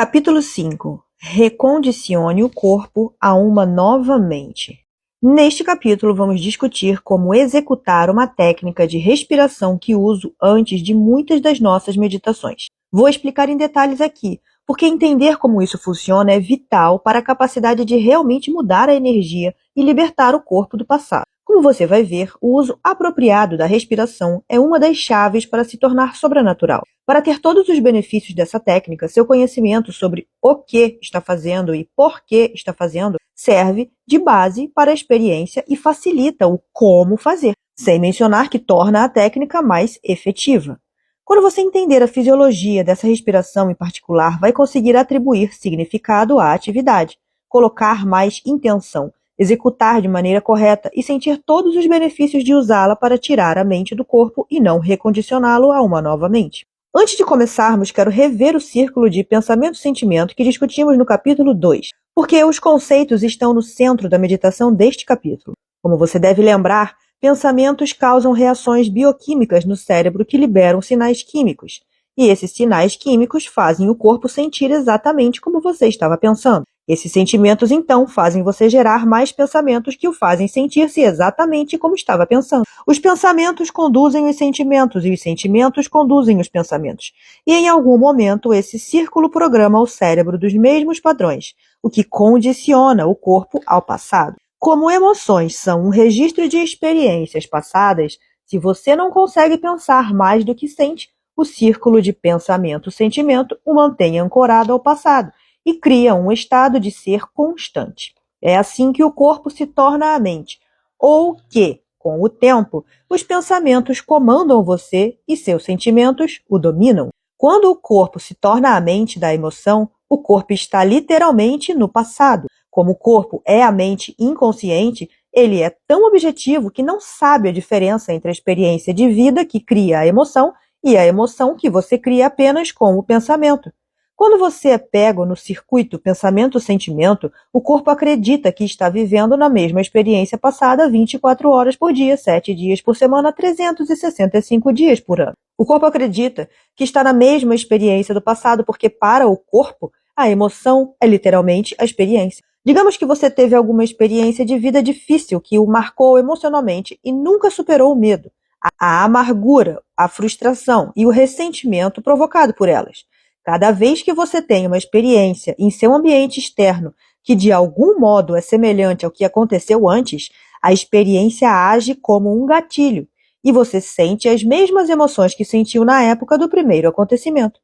Capítulo 5. Recondicione o corpo a uma nova mente. Neste capítulo, vamos discutir como executar uma técnica de respiração que uso antes de muitas das nossas meditações. Vou explicar em detalhes aqui, porque entender como isso funciona é vital para a capacidade de realmente mudar a energia e libertar o corpo do passado. Como você vai ver, o uso apropriado da respiração é uma das chaves para se tornar sobrenatural. Para ter todos os benefícios dessa técnica, seu conhecimento sobre o que está fazendo e por que está fazendo serve de base para a experiência e facilita o como fazer, sem mencionar que torna a técnica mais efetiva. Quando você entender a fisiologia dessa respiração em particular, vai conseguir atribuir significado à atividade, colocar mais intenção, executar de maneira correta e sentir todos os benefícios de usá-la para tirar a mente do corpo e não recondicioná-lo a uma nova mente. Antes de começarmos, quero rever o círculo de pensamento-sentimento que discutimos no capítulo 2, porque os conceitos estão no centro da meditação deste capítulo. Como você deve lembrar, pensamentos causam reações bioquímicas no cérebro que liberam sinais químicos, e esses sinais químicos fazem o corpo sentir exatamente como você estava pensando. Esses sentimentos, então, fazem você gerar mais pensamentos que o fazem sentir-se exatamente como estava pensando. Os pensamentos conduzem os sentimentos e os sentimentos conduzem os pensamentos. E em algum momento, esse círculo programa o cérebro dos mesmos padrões, o que condiciona o corpo ao passado. Como emoções são um registro de experiências passadas, se você não consegue pensar mais do que sente, o círculo de pensamento-sentimento o mantém ancorado ao passado e cria um estado de ser constante. É assim que o corpo se torna a mente, ou que, com o tempo, os pensamentos comandam você e seus sentimentos o dominam. Quando o corpo se torna a mente da emoção, o corpo está literalmente no passado. Como o corpo é a mente inconsciente, ele é tão objetivo que não sabe a diferença entre a experiência de vida que cria a emoção e a emoção que você cria apenas com o pensamento. Quando você é pego no circuito pensamento-sentimento, o corpo acredita que está vivendo na mesma experiência passada 24 horas por dia, 7 dias por semana, 365 dias por ano. O corpo acredita que está na mesma experiência do passado porque, para o corpo, a emoção é literalmente a experiência. Digamos que você teve alguma experiência de vida difícil que o marcou emocionalmente e nunca superou o medo, a amargura, a frustração e o ressentimento provocado por elas. Cada vez que você tem uma experiência em seu ambiente externo que de algum modo é semelhante ao que aconteceu antes, a experiência age como um gatilho e você sente as mesmas emoções que sentiu na época do primeiro acontecimento.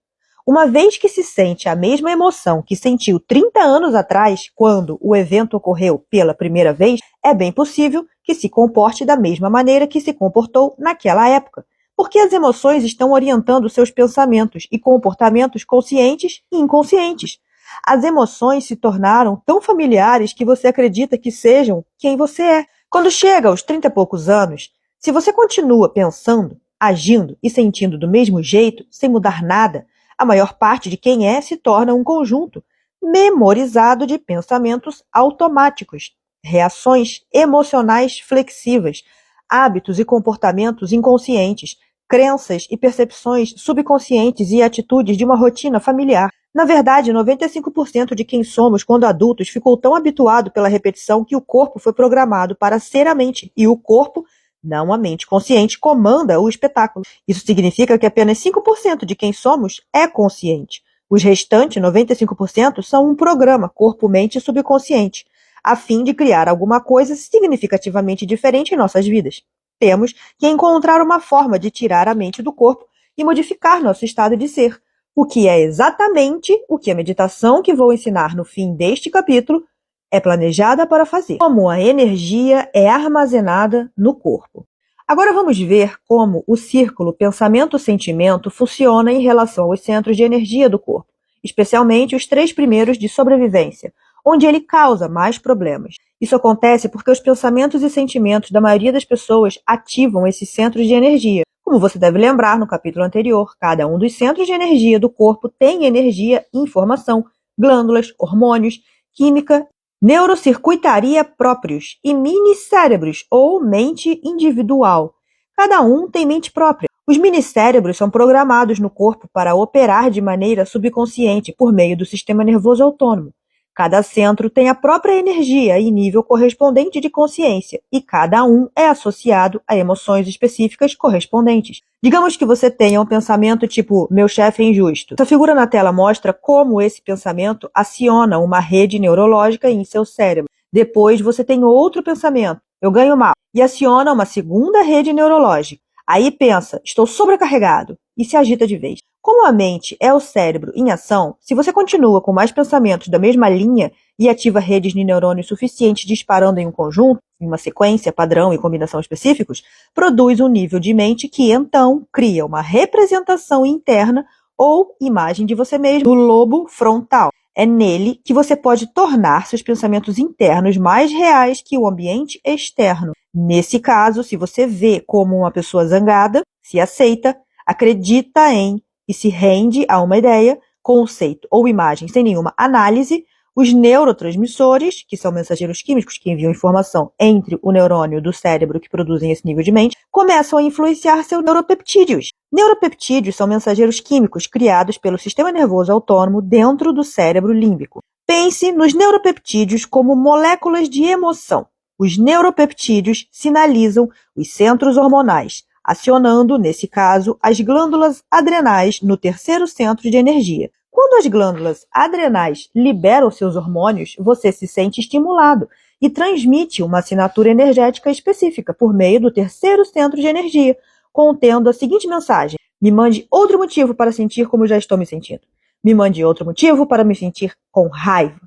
Uma vez que se sente a mesma emoção que sentiu 30 anos atrás, quando o evento ocorreu pela primeira vez, é bem possível que se comporte da mesma maneira que se comportou naquela época. Porque as emoções estão orientando seus pensamentos e comportamentos conscientes e inconscientes. As emoções se tornaram tão familiares que você acredita que sejam quem você é. Quando chega aos 30 e poucos anos, se você continua pensando, agindo e sentindo do mesmo jeito, sem mudar nada, a maior parte de quem é se torna um conjunto memorizado de pensamentos automáticos, reações emocionais flexíveis, hábitos e comportamentos inconscientes, crenças e percepções subconscientes e atitudes de uma rotina familiar. Na verdade, 95% de quem somos quando adultos ficou tão habituado pela repetição que o corpo foi programado para ser a mente, e o corpo, não a mente consciente, comanda o espetáculo. Isso significa que apenas 5% de quem somos é consciente. Os restantes 95% são um programa corpo-mente subconsciente, a fim de criar alguma coisa significativamente diferente em nossas vidas. Temos que encontrar uma forma de tirar a mente do corpo e modificar nosso estado de ser, o que é exatamente o que a meditação que vou ensinar no fim deste capítulo é planejada para fazer, como a energia é armazenada no corpo. Agora vamos ver como o círculo pensamento-sentimento funciona em relação aos centros de energia do corpo, especialmente os 3 primeiros de sobrevivência, onde ele causa mais problemas. Isso acontece porque os pensamentos e sentimentos da maioria das pessoas ativam esses centros de energia. Como você deve lembrar no capítulo anterior, cada um dos centros de energia do corpo tem energia e informação, glândulas, hormônios, química, neurocircuitaria próprios e mini-cérebros ou mente individual. Cada um tem mente própria. Os minicérebros são programados no corpo para operar de maneira subconsciente por meio do sistema nervoso autônomo. Cada centro tem a própria energia e nível correspondente de consciência, e cada um é associado a emoções específicas correspondentes. Digamos que você tenha um pensamento tipo, meu chefe é injusto. Essa figura na tela mostra como esse pensamento aciona uma rede neurológica em seu cérebro. Depois você tem outro pensamento, eu ganho mal, e aciona uma segunda rede neurológica. Aí pensa, estou sobrecarregado, e se agita de vez. Como a mente é o cérebro em ação, se você continua com mais pensamentos da mesma linha e ativa redes de neurônios suficientes disparando em um conjunto, em uma sequência, padrão e combinação específicos, produz um nível de mente que então cria uma representação interna ou imagem de você mesmo no lobo frontal. É nele que você pode tornar seus pensamentos internos mais reais que o ambiente externo. Nesse caso, se você vê como uma pessoa zangada, se aceita, acredita em e se rende a uma ideia, conceito ou imagem sem nenhuma análise, os neurotransmissores, que são mensageiros químicos que enviam informação entre o neurônio do cérebro que produzem esse nível de mente, começam a influenciar seus neuropeptídeos. Neuropeptídeos são mensageiros químicos criados pelo sistema nervoso autônomo dentro do cérebro límbico. Pense nos neuropeptídeos como moléculas de emoção. Os neuropeptídeos sinalizam os centros hormonais, acionando, nesse caso, as glândulas adrenais no terceiro centro de energia. Quando as glândulas adrenais liberam seus hormônios, você se sente estimulado e transmite uma assinatura energética específica por meio do terceiro centro de energia, contendo a seguinte mensagem: me mande outro motivo para sentir como já estou me sentindo. Me mande outro motivo para me sentir com raiva.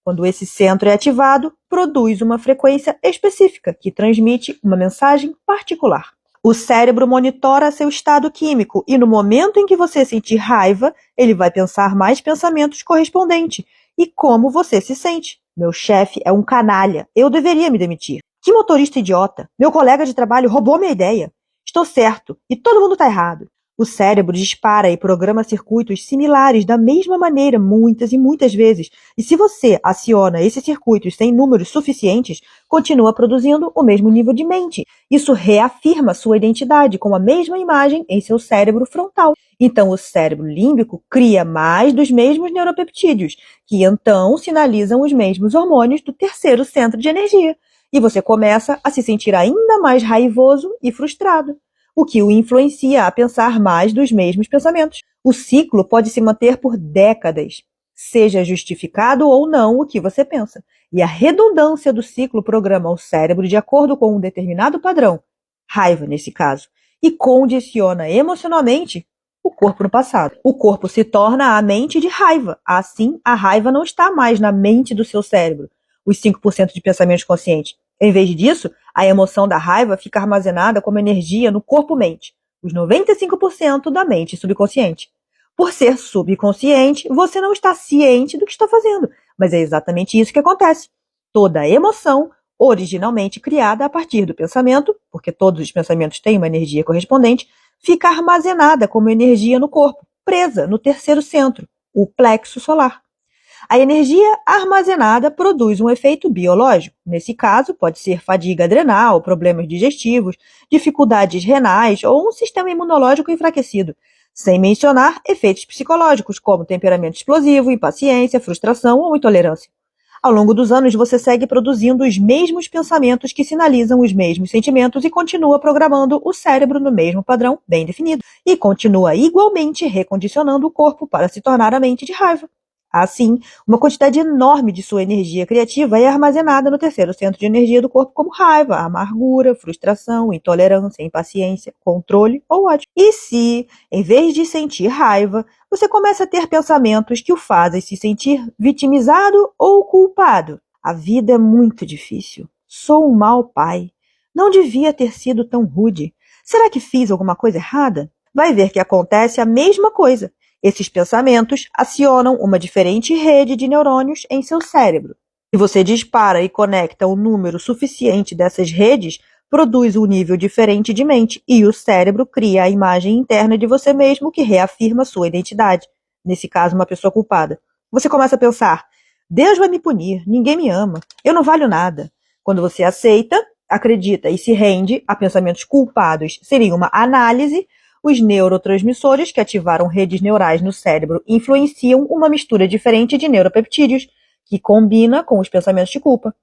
Quando esse centro é ativado, produz uma frequência específica que transmite uma mensagem particular. O cérebro monitora seu estado químico e no momento em que você sentir raiva, ele vai pensar mais pensamentos correspondentes. E como você se sente? Meu chefe é um canalha. Eu deveria me demitir. Que motorista idiota. Meu colega de trabalho roubou minha ideia. Estou certo e todo mundo está errado. O cérebro dispara e programa circuitos similares da mesma maneira muitas e muitas vezes. E se você aciona esses circuitos sem números suficientes, continua produzindo o mesmo nível de mente. Isso reafirma sua identidade com a mesma imagem em seu cérebro frontal. Então, o cérebro límbico cria mais dos mesmos neuropeptídeos, que então sinalizam os mesmos hormônios do terceiro centro de energia. E você começa a se sentir ainda mais raivoso e frustrado, o que o influencia a pensar mais dos mesmos pensamentos. O ciclo pode se manter por décadas, seja justificado ou não o que você pensa. E a redundância do ciclo programa o cérebro de acordo com um determinado padrão, raiva nesse caso, e condiciona emocionalmente o corpo no passado. O corpo se torna a mente de raiva. Assim, a raiva não está mais na mente do seu cérebro, os 5% de pensamentos conscientes. Em vez disso, a emoção da raiva fica armazenada como energia no corpo-mente, os 95% da mente subconsciente. Por ser subconsciente, você não está ciente do que está fazendo, mas é exatamente isso que acontece. Toda emoção, originalmente criada a partir do pensamento, porque todos os pensamentos têm uma energia correspondente, fica armazenada como energia no corpo, presa no terceiro centro, o plexo solar. A energia armazenada produz um efeito biológico. Nesse caso, pode ser fadiga adrenal, problemas digestivos, dificuldades renais ou um sistema imunológico enfraquecido, sem mencionar efeitos psicológicos, como temperamento explosivo, impaciência, frustração ou intolerância. Ao longo dos anos, você segue produzindo os mesmos pensamentos que sinalizam os mesmos sentimentos e continua programando o cérebro no mesmo padrão bem definido. E continua igualmente recondicionando o corpo para se tornar a mente de raiva. Assim, uma quantidade enorme de sua energia criativa é armazenada no terceiro centro de energia do corpo como raiva, amargura, frustração, intolerância, impaciência, controle ou ódio. E se, em vez de sentir raiva, você começa a ter pensamentos que o fazem se sentir vitimizado ou culpado? A vida é muito difícil. Sou um mau pai. Não devia ter sido tão rude. Será que fiz alguma coisa errada? Vai ver que acontece a mesma coisa. Esses pensamentos acionam uma diferente rede de neurônios em seu cérebro. Se você dispara e conecta um número suficiente dessas redes, produz um nível diferente de mente e o cérebro cria a imagem interna de você mesmo que reafirma sua identidade. Nesse caso, uma pessoa culpada. Você começa a pensar, Deus vai me punir, ninguém me ama, eu não valho nada. Quando você aceita, acredita e se rende a pensamentos culpados, seria uma análise, os neurotransmissores que ativaram redes neurais no cérebro influenciam uma mistura diferente de neuropeptídeos, que combina com os pensamentos de culpa.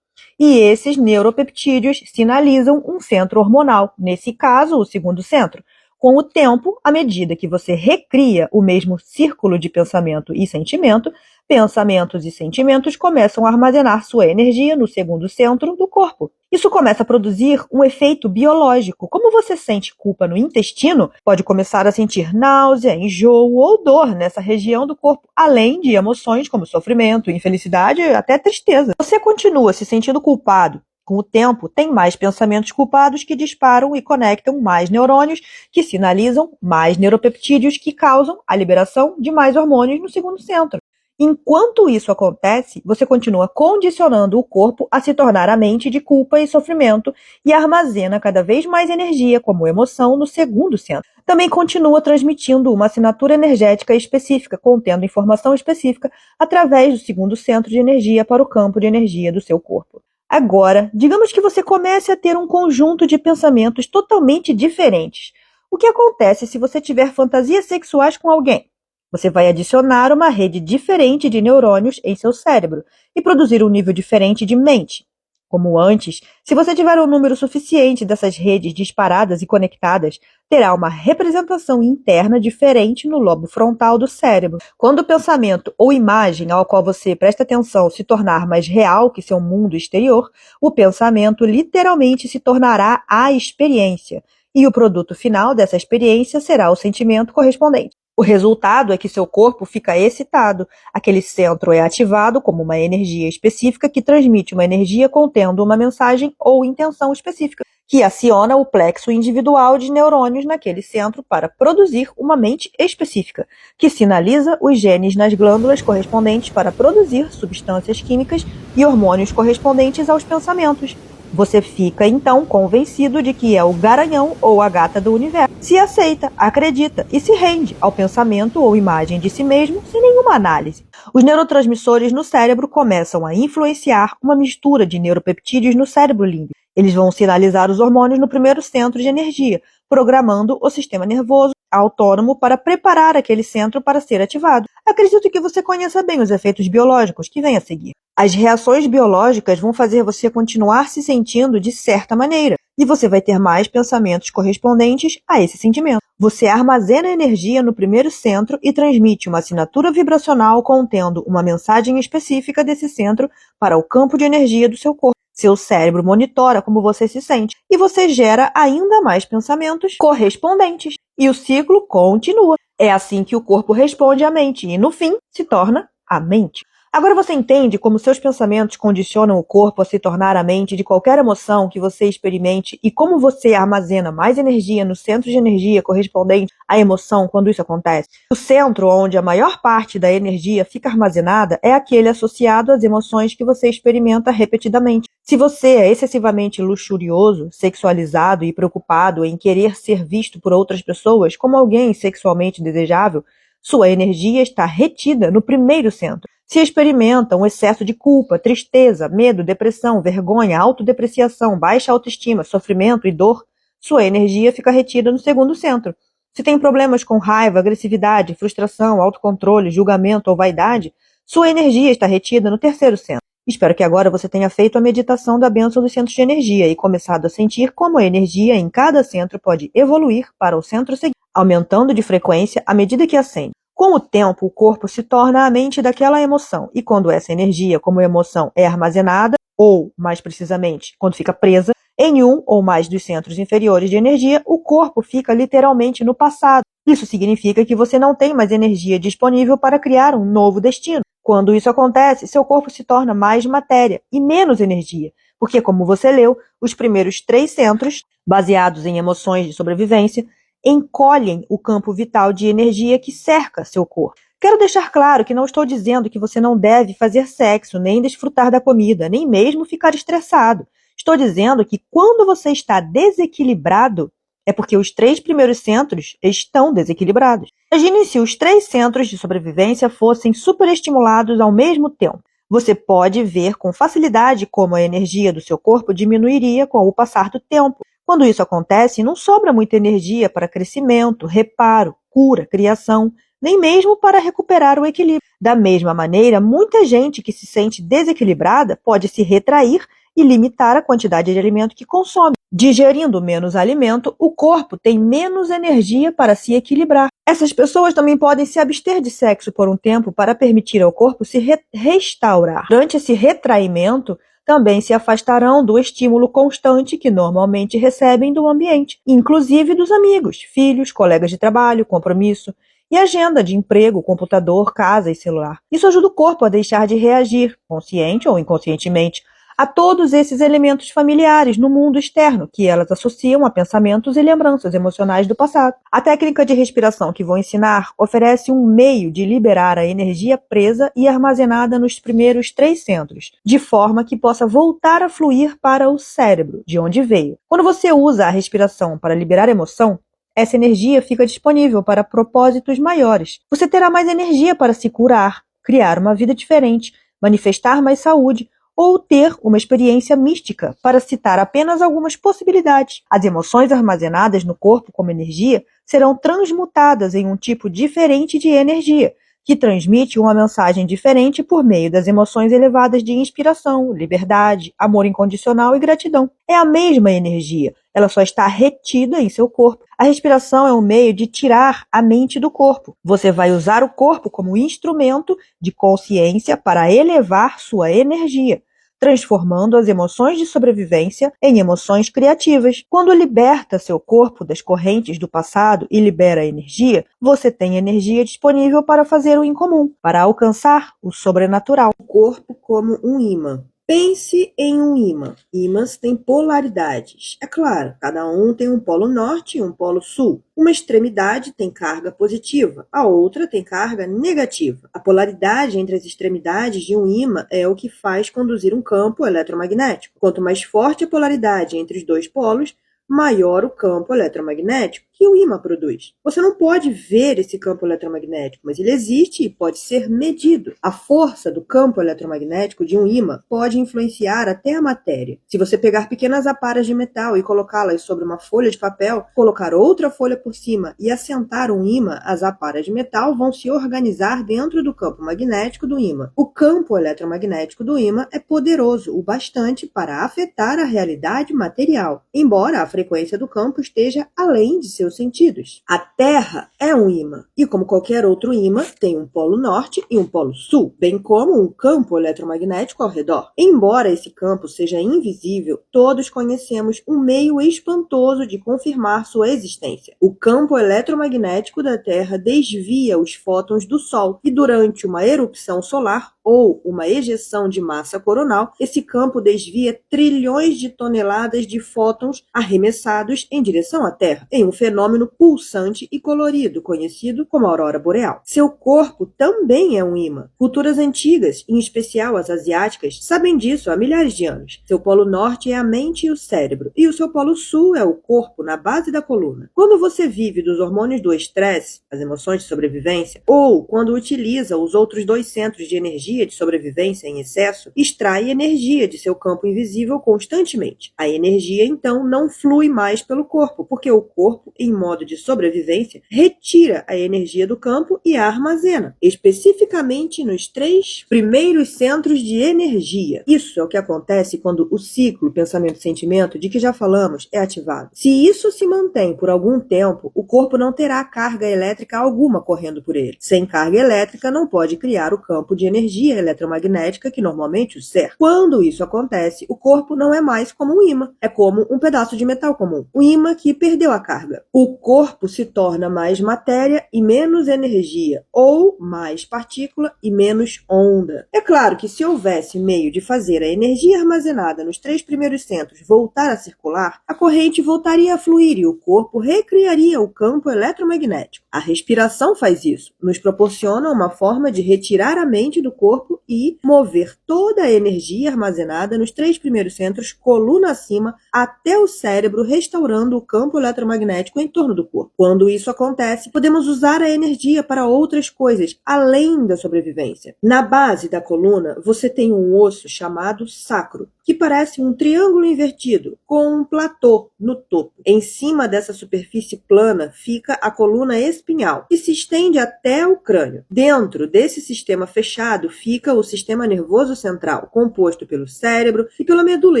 E esses neuropeptídeos sinalizam um centro hormonal, nesse caso, o segundo centro. Com o tempo, à medida que você recria o mesmo círculo de pensamento e sentimento, pensamentos e sentimentos começam a armazenar sua energia no segundo centro do corpo. Isso começa a produzir um efeito biológico. Como você sente culpa no intestino, pode começar a sentir náusea, enjoo ou dor nessa região do corpo, além de emoções como sofrimento, infelicidade e até tristeza. Você continua se sentindo culpado. Com o tempo, tem mais pensamentos culpados que disparam e conectam mais neurônios, que sinalizam mais neuropeptídeos que causam a liberação de mais hormônios no segundo centro. Enquanto isso acontece, você continua condicionando o corpo a se tornar a mente de culpa e sofrimento e armazena cada vez mais energia como emoção no segundo centro. Também continua transmitindo uma assinatura energética específica, contendo informação específica, através do segundo centro de energia para o campo de energia do seu corpo. Agora, digamos que você comece a ter um conjunto de pensamentos totalmente diferentes. O que acontece se você tiver fantasias sexuais com alguém? Você vai adicionar uma rede diferente de neurônios em seu cérebro e produzir um nível diferente de mente. Como antes, se você tiver um número suficiente dessas redes disparadas e conectadas, terá uma representação interna diferente no lobo frontal do cérebro. Quando o pensamento ou imagem ao qual você presta atenção se tornar mais real que seu mundo exterior, o pensamento literalmente se tornará a experiência, e o produto final dessa experiência será o sentimento correspondente. O resultado é que seu corpo fica excitado. Aquele centro é ativado como uma energia específica que transmite uma energia contendo uma mensagem ou intenção específica, que aciona o plexo individual de neurônios naquele centro para produzir uma mente específica, que sinaliza os genes nas glândulas correspondentes para produzir substâncias químicas e hormônios correspondentes aos pensamentos. Você fica, então, convencido de que é o garanhão ou a gata do universo. Se aceita, acredita e se rende ao pensamento ou imagem de si mesmo sem nenhuma análise. Os neurotransmissores no cérebro começam a influenciar uma mistura de neuropeptídeos no cérebro límbico. Eles vão sinalizar os hormônios no primeiro centro de energia, programando o sistema nervoso autônomo para preparar aquele centro para ser ativado. Acredito que você conheça bem os efeitos biológicos que vêm a seguir. As reações biológicas vão fazer você continuar se sentindo de certa maneira, e você vai ter mais pensamentos correspondentes a esse sentimento. Você armazena energia no primeiro centro e transmite uma assinatura vibracional contendo uma mensagem específica desse centro para o campo de energia do seu corpo. Seu cérebro monitora como você se sente e você gera ainda mais pensamentos correspondentes. E o ciclo continua. É assim que o corpo responde à mente e, no fim, se torna a mente. Agora você entende como seus pensamentos condicionam o corpo a se tornar a mente de qualquer emoção que você experimente e como você armazena mais energia no centro de energia correspondente à emoção quando isso acontece. O centro onde a maior parte da energia fica armazenada é aquele associado às emoções que você experimenta repetidamente. Se você é excessivamente luxurioso, sexualizado e preocupado em querer ser visto por outras pessoas como alguém sexualmente desejável, sua energia está retida no primeiro centro. Se experimenta um excesso de culpa, tristeza, medo, depressão, vergonha, autodepreciação, baixa autoestima, sofrimento e dor, sua energia fica retida no segundo centro. Se tem problemas com raiva, agressividade, frustração, autocontrole, julgamento ou vaidade, sua energia está retida no terceiro centro. Espero que agora você tenha feito a meditação da bênção dos centros de energia e começado a sentir como a energia em cada centro pode evoluir para o centro seguinte, aumentando de frequência à medida que ascende. Com o tempo, o corpo se torna a mente daquela emoção, e quando essa energia, como emoção, é armazenada, ou, mais precisamente, quando fica presa, em um ou mais dos centros inferiores de energia, o corpo fica literalmente no passado. Isso significa que você não tem mais energia disponível para criar um novo destino. Quando isso acontece, seu corpo se torna mais matéria e menos energia, porque, como você leu, os primeiros 3 centros, baseados em emoções de sobrevivência, encolhem o campo vital de energia que cerca seu corpo. Quero deixar claro que não estou dizendo que você não deve fazer sexo, nem desfrutar da comida, nem mesmo ficar estressado. Estou dizendo que quando você está desequilibrado, é porque os 3 primeiros centros estão desequilibrados. Imagine se os 3 centros de sobrevivência fossem superestimulados ao mesmo tempo. Você pode ver com facilidade como a energia do seu corpo diminuiria com o passar do tempo. Quando isso acontece, não sobra muita energia para crescimento, reparo, cura, criação, nem mesmo para recuperar o equilíbrio. Da mesma maneira, muita gente que se sente desequilibrada pode se retrair e limitar a quantidade de alimento que consome. Digerindo menos alimento, o corpo tem menos energia para se equilibrar. Essas pessoas também podem se abster de sexo por um tempo para permitir ao corpo se restaurar. Durante esse retraimento, também se afastarão do estímulo constante que normalmente recebem do ambiente, inclusive dos amigos, filhos, colegas de trabalho, compromisso e agenda de emprego, computador, casa e celular. Isso ajuda o corpo a deixar de reagir, consciente ou inconscientemente, a todos esses elementos familiares no mundo externo, que elas associam a pensamentos e lembranças emocionais do passado. A técnica de respiração que vou ensinar oferece um meio de liberar a energia presa e armazenada nos primeiros 3 centros, de forma que possa voltar a fluir para o cérebro, de onde veio. Quando você usa a respiração para liberar emoção, essa energia fica disponível para propósitos maiores. Você terá mais energia para se curar, criar uma vida diferente, manifestar mais saúde, ou ter uma experiência mística, para citar apenas algumas possibilidades. As emoções armazenadas no corpo como energia serão transmutadas em um tipo diferente de energia, que transmite uma mensagem diferente por meio das emoções elevadas de inspiração, liberdade, amor incondicional e gratidão. É a mesma energia, ela só está retida em seu corpo. A respiração é um meio de tirar a mente do corpo. Você vai usar o corpo como instrumento de consciência para elevar sua energia, transformando as emoções de sobrevivência em emoções criativas. Quando liberta seu corpo das correntes do passado e libera energia, você tem energia disponível para fazer o incomum, para alcançar o sobrenatural. O corpo como um ímã. Pense em um ímã. Ímãs têm polaridades. É claro, cada um tem um polo norte e um polo sul. Uma extremidade tem carga positiva, a outra tem carga negativa. A polaridade entre as extremidades de um ímã é o que faz conduzir um campo eletromagnético. Quanto mais forte a polaridade entre os dois polos, maior o campo eletromagnético que o ímã produz. Você não pode ver esse campo eletromagnético, mas ele existe e pode ser medido. A força do campo eletromagnético de um ímã pode influenciar até a matéria. Se você pegar pequenas aparas de metal e colocá-las sobre uma folha de papel, colocar outra folha por cima e assentar um ímã, as aparas de metal vão se organizar dentro do campo magnético do ímã. O campo eletromagnético do ímã é poderoso o bastante para afetar a realidade material, embora a frequência do campo esteja além de seus sentidos. A Terra é um ímã, e como qualquer outro ímã, tem um polo norte e um polo sul, bem como um campo eletromagnético ao redor. Embora esse campo seja invisível, todos conhecemos um meio espantoso de confirmar sua existência. O campo eletromagnético da Terra desvia os fótons do Sol, e durante uma erupção solar ou uma ejeção de massa coronal, esse campo desvia trilhões de toneladas de fótons arremessados em direção à Terra, em um fenômeno pulsante e colorido, conhecido como aurora boreal. Seu corpo também é um ímã. Culturas antigas, em especial as asiáticas, sabem disso há milhares de anos. Seu polo norte é a mente e o cérebro, e o seu polo sul é o corpo na base da coluna. Quando você vive dos hormônios do estresse, as emoções de sobrevivência, ou quando utiliza os outros 2 centros de energia de sobrevivência em excesso, extrai energia de seu campo invisível constantemente. A energia, então, não flui mais pelo corpo, porque o corpo, em modo de sobrevivência, retira a energia do campo e a armazena, especificamente nos 3 primeiros centros de energia. Isso é o que acontece quando o ciclo pensamento-sentimento, de que já falamos, é ativado. Se isso se mantém por algum tempo, o corpo não terá carga elétrica alguma correndo por ele. Sem carga elétrica, não pode criar o campo de energia eletromagnética que normalmente o cerca. Quando isso acontece, o corpo não é mais como um ímã, é como um pedaço de metal comum, um ímã que perdeu a carga. O corpo se torna mais matéria e menos energia, ou mais partícula e menos onda. É claro que se houvesse meio de fazer a energia armazenada nos 3 primeiros centros voltar a circular, a corrente voltaria a fluir e o corpo recriaria o campo eletromagnético. A respiração faz isso, nos proporciona uma forma de retirar a mente do corpo e mover toda a energia armazenada nos 3 primeiros centros, coluna acima, até o cérebro, restaurando o campo eletromagnético em torno do corpo. Quando isso acontece, podemos usar a energia para outras coisas, além da sobrevivência. Na base da coluna, você tem um osso chamado sacro. que parece um triângulo invertido, com um platô no topo. Em cima dessa superfície plana fica a coluna espinhal, que se estende até o crânio. Dentro desse sistema fechado fica o sistema nervoso central, composto pelo cérebro e pela medula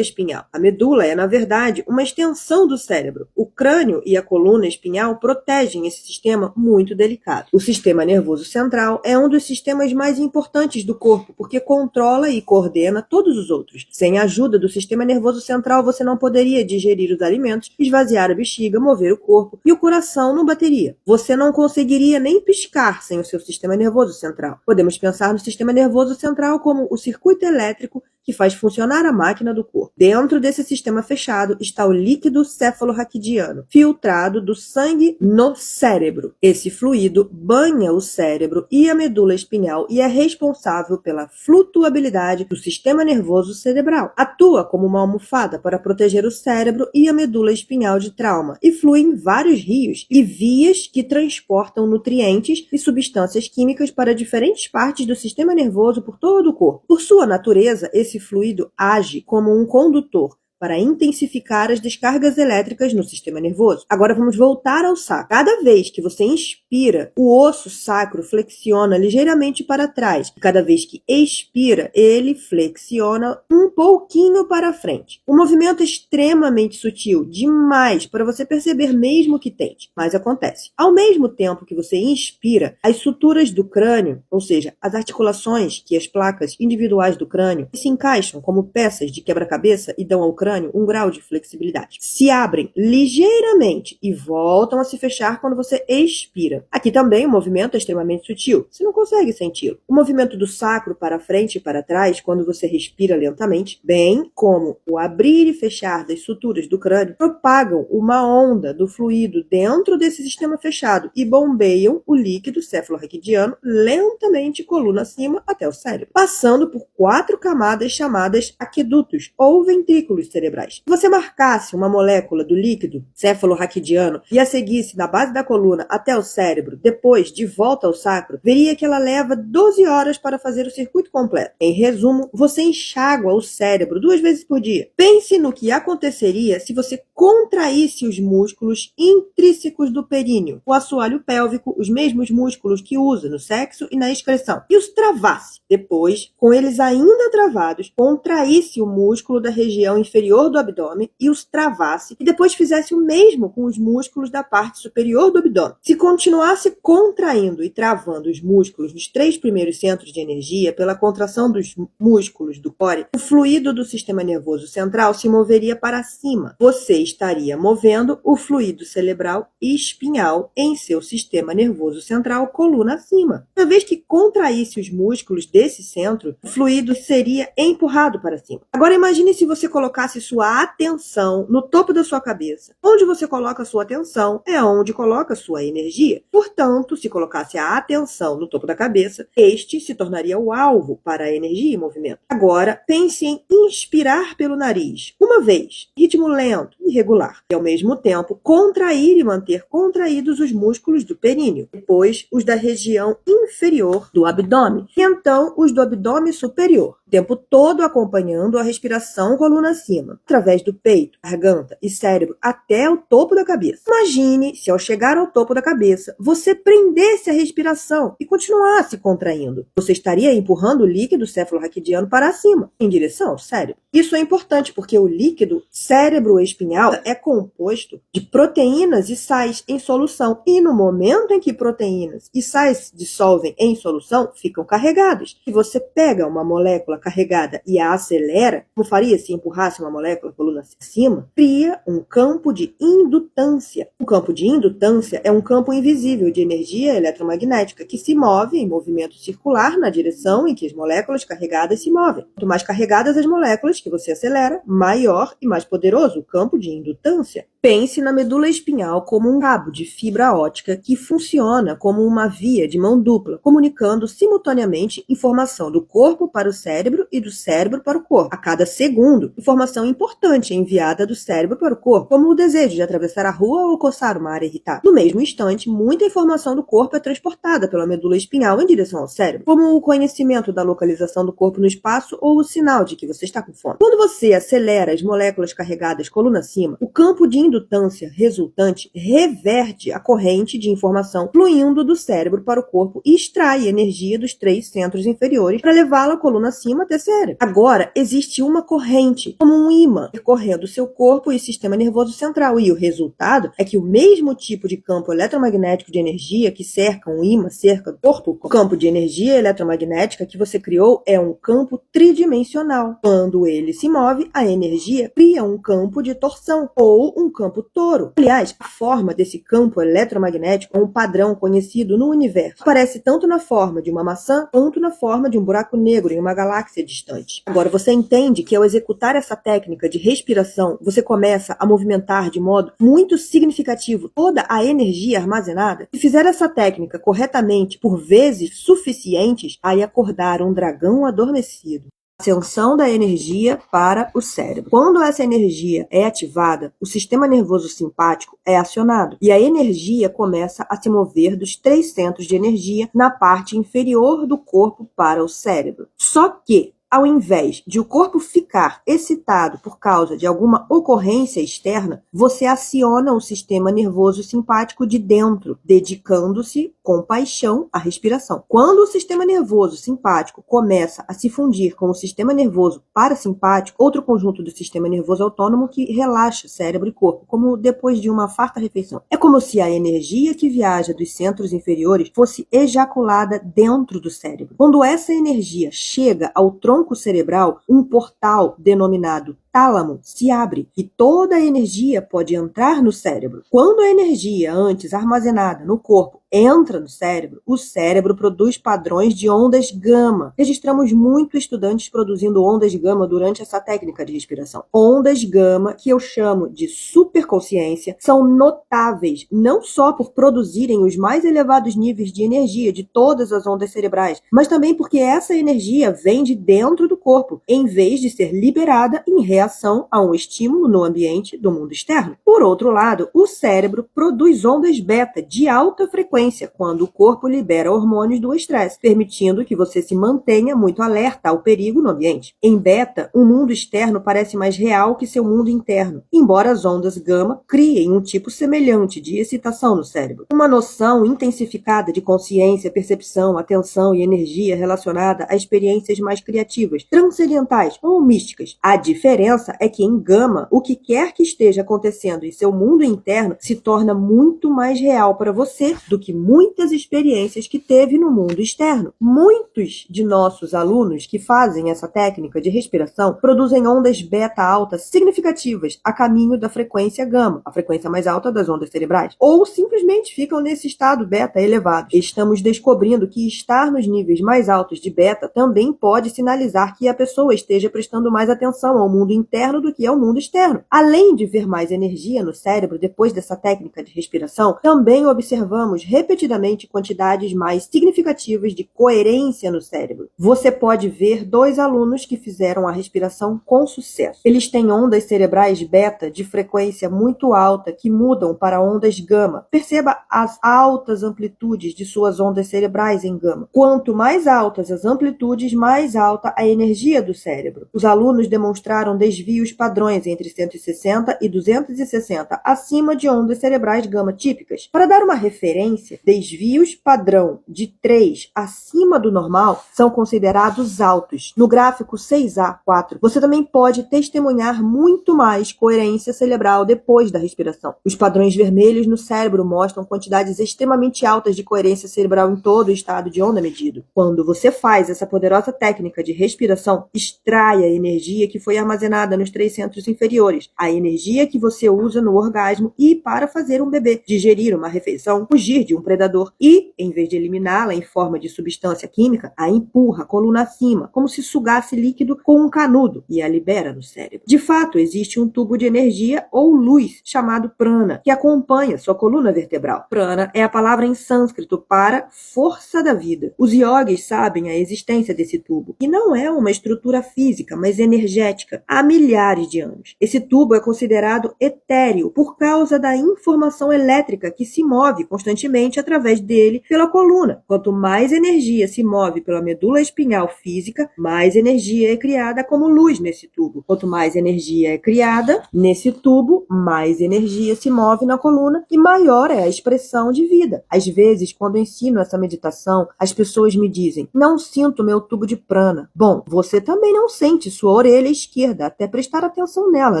espinhal. A medula é, na verdade, uma extensão do cérebro. O crânio e a coluna espinhal protegem esse sistema muito delicado. O sistema nervoso central é um dos sistemas mais importantes do corpo, porque controla e coordena todos os outros. Sem a ajuda do sistema nervoso central, você não poderia digerir os alimentos, esvaziar a bexiga, mover o corpo e o coração não bateria. Você não conseguiria nem piscar sem o seu sistema nervoso central. Podemos pensar no sistema nervoso central como o circuito elétrico que faz funcionar a máquina do corpo. Dentro desse sistema fechado está o líquido cefalorraquidiano, filtrado do sangue no cérebro. Esse fluido banha o cérebro e a medula espinhal e é responsável pela flutuabilidade do sistema nervoso cerebral. Atua como uma almofada para proteger o cérebro e a medula espinhal de trauma e flui em vários rios e vias que transportam nutrientes e substâncias químicas para diferentes partes do sistema nervoso por todo o corpo. Por sua natureza, esse fluido age como um condutor para intensificar as descargas elétricas no sistema nervoso. Agora vamos voltar ao sacro. Cada vez que você inspira, o osso sacro flexiona ligeiramente para trás. Cada vez que expira, ele flexiona um pouquinho para frente. O movimento é extremamente sutil, demais para você perceber mesmo que tente, mas acontece. Ao mesmo tempo que você inspira, as suturas do crânio, ou seja, as articulações que as placas individuais do crânio se encaixam como peças de quebra-cabeça e dão ao crânio um grau de flexibilidade. Se abrem ligeiramente e voltam a se fechar quando você expira. Aqui também o movimento é extremamente sutil. Você não consegue senti-lo. O movimento do sacro para frente e para trás, quando você respira lentamente, bem como o abrir e fechar das suturas do crânio, propagam uma onda do fluido dentro desse sistema fechado e bombeiam o líquido cefalorraquidiano lentamente coluna acima até o cérebro, passando por 4 camadas chamadas aquedutos ou ventrículos cerebrais. Se você marcasse uma molécula do líquido cefalorraquidiano e a seguisse da base da coluna até o cérebro, depois de volta ao sacro, veria que ela leva 12 horas para fazer o circuito completo. Em resumo, você enxágua o cérebro 2 vezes por dia. Pense no que aconteceria se você contraísse os músculos intrínsecos do períneo, o assoalho pélvico, os mesmos músculos que usa no sexo e na excreção, e os travasse. Depois, com eles ainda travados, contraísse o músculo da região inferior do abdômen e os travasse, e depois fizesse o mesmo com os músculos da parte superior do abdômen. Se continuasse contraindo e travando os músculos nos 3 primeiros centros de energia pela contração dos músculos do core, o fluido do sistema nervoso central se moveria para cima. Você estaria movendo o fluido cerebral e espinhal em seu sistema nervoso central, coluna acima. Uma vez que contraísse os músculos desse centro, o fluido seria empurrado para cima. Agora imagine se você colocasse sua atenção no topo da sua cabeça. Onde você coloca a sua atenção é onde coloca a sua energia. Portanto, se colocasse a atenção no topo da cabeça, este se tornaria o alvo para a energia e movimento. Agora, pense em inspirar pelo nariz, uma vez, ritmo lento e regular, e ao mesmo tempo contrair e manter contraídos os músculos do períneo, depois os da região inferior do abdômen, e então os do abdômen superior, o tempo todo acompanhando a respiração coluna acima, através do peito, garganta e cérebro até o topo da cabeça. Imagine se ao chegar ao topo da cabeça, você prendesse a respiração e continuasse contraindo. Você estaria empurrando o líquido cefalorraquidiano para cima, em direção ao cérebro. Isso é importante porque o líquido cérebro-espinhal é composto de proteínas e sais em solução, e no momento em que proteínas e sais se dissolvem em solução, ficam carregados. Se você pega uma molécula carregada e a acelera, como faria se empurrasse uma molécula coluna acima, cria um campo de indutância. O campo de indutância é um campo invisível de energia eletromagnética que se move em movimento circular na direção em que as moléculas carregadas se movem. Quanto mais carregadas as moléculas que você acelera, maior e mais poderoso o campo de indutância. Pense na medula espinhal como um cabo de fibra ótica que funciona como uma via de mão dupla, comunicando simultaneamente informação do corpo para o cérebro e do cérebro para o corpo. A cada segundo, informação importante é enviada do cérebro para o corpo, como o desejo de atravessar a rua ou coçar uma área irritada. No mesmo instante, muita informação do corpo é transportada pela medula espinhal em direção ao cérebro, como o conhecimento da localização do corpo no espaço ou o sinal de que você está com fome. Quando você acelera as moléculas carregadas coluna acima, o campo de indutância resultante reverte a corrente de informação fluindo do cérebro para o corpo e extrai energia dos 3 centros inferiores para levá-la à coluna acima até o cérebro. Agora, existe uma corrente, como um ímã, percorrendo seu corpo e sistema nervoso central, e o resultado é que o mesmo tipo de campo eletromagnético de energia que cerca um ímã, cerca do corpo, o campo de energia eletromagnética que você criou é um campo tridimensional. Quando ele se move, a energia cria um campo de torção ou um campo toro. Aliás, a forma desse campo eletromagnético é um padrão conhecido no universo. Aparece tanto na forma de uma maçã quanto na forma de um buraco negro em uma galáxia distante. Agora, você entende que ao executar essa técnica de respiração, você começa a movimentar de modo muito significativo toda a energia armazenada? Se fizer essa técnica corretamente por vezes suficientes, vai acordar um dragão adormecido. Ascensão da energia para o cérebro. Quando essa energia é ativada, o sistema nervoso simpático é acionado e a energia começa a se mover dos 3 centros de energia na parte inferior do corpo para o cérebro. Só que, ao invés de o corpo ficar excitado por causa de alguma ocorrência externa, você aciona o sistema nervoso simpático de dentro, dedicando-se com paixão à respiração. Quando o sistema nervoso simpático começa a se fundir com o sistema nervoso parasimpático, outro conjunto do sistema nervoso autônomo que relaxa cérebro e corpo, como depois de uma farta refeição. É como se a energia que viaja dos centros inferiores fosse ejaculada dentro do cérebro. Quando essa energia chega ao tronco cerebral, um portal denominado tálamo se abre e toda a energia pode entrar no cérebro. Quando a energia antes armazenada no corpo entra no cérebro, o cérebro produz padrões de ondas gama. Registramos muito estudantes produzindo ondas gama durante essa técnica de respiração. Ondas gama, que eu chamo de superconsciência, são notáveis não só por produzirem os mais elevados níveis de energia de todas as ondas cerebrais, mas também porque essa energia vem de dentro do corpo, em vez de ser liberada em reação a um estímulo no ambiente do mundo externo. Por outro lado, o cérebro produz ondas beta de alta frequência quando o corpo libera hormônios do estresse, permitindo que você se mantenha muito alerta ao perigo no ambiente. Em beta, o mundo externo parece mais real que seu mundo interno, embora as ondas gama criem um tipo semelhante de excitação no cérebro. Uma noção intensificada de consciência, percepção, atenção e energia relacionada a experiências mais criativas, transcendentais ou místicas. A diferença é que em gama, o que quer que esteja acontecendo em seu mundo interno se torna muito mais real para você do que muitas experiências que teve no mundo externo. Muitos de nossos alunos que fazem essa técnica de respiração produzem ondas beta altas significativas a caminho da frequência gama, a frequência mais alta das ondas cerebrais, ou simplesmente ficam nesse estado beta elevado. Estamos descobrindo que estar nos níveis mais altos de beta também pode sinalizar que a pessoa esteja prestando mais atenção ao mundo interno do que ao mundo externo. Além de ver mais energia no cérebro depois dessa técnica de respiração, também observamos repetidamente quantidades mais significativas de coerência no cérebro. Você pode ver 2 alunos que fizeram a respiração com sucesso. Eles têm ondas cerebrais beta de frequência muito alta que mudam para ondas gama. Perceba as altas amplitudes de suas ondas cerebrais em gama. Quanto mais altas as amplitudes, mais alta a energia do cérebro. Os alunos demonstraram desvios padrões entre 160 e 260 acima de ondas cerebrais gama típicas. Para dar uma referência, desvios padrão de 3 acima do normal são considerados altos. No gráfico 6A4, você também pode testemunhar muito mais coerência cerebral depois da respiração. Os padrões vermelhos no cérebro mostram quantidades extremamente altas de coerência cerebral em todo o estado de onda medido. Quando você faz essa poderosa técnica de respiração, extrai a energia que foi armazenada armazenada nos 3 centros inferiores, a energia que você usa no orgasmo e para fazer um bebê, digerir uma refeição, fugir de um predador e, em vez de eliminá-la em forma de substância química, a empurra a coluna acima, como se sugasse líquido com um canudo e a libera no cérebro. De fato, existe um tubo de energia ou luz chamado prana, que acompanha sua coluna vertebral. Prana é a palavra em sânscrito para força da vida. Os yogis sabem a existência desse tubo, que não é uma estrutura física, mas energética, há milhares de anos. Esse tubo é considerado etéreo por causa da informação elétrica que se move constantemente através dele pela coluna. Quanto mais energia se move pela medula espinhal física, mais energia é criada como luz nesse tubo. Quanto mais energia é criada nesse tubo, mais energia se move na coluna e maior é a expressão de vida. Às vezes, quando ensino essa meditação, as pessoas me dizem: não sinto meu tubo de prana. Bom, você também não sente sua orelha esquerda até prestar atenção nela,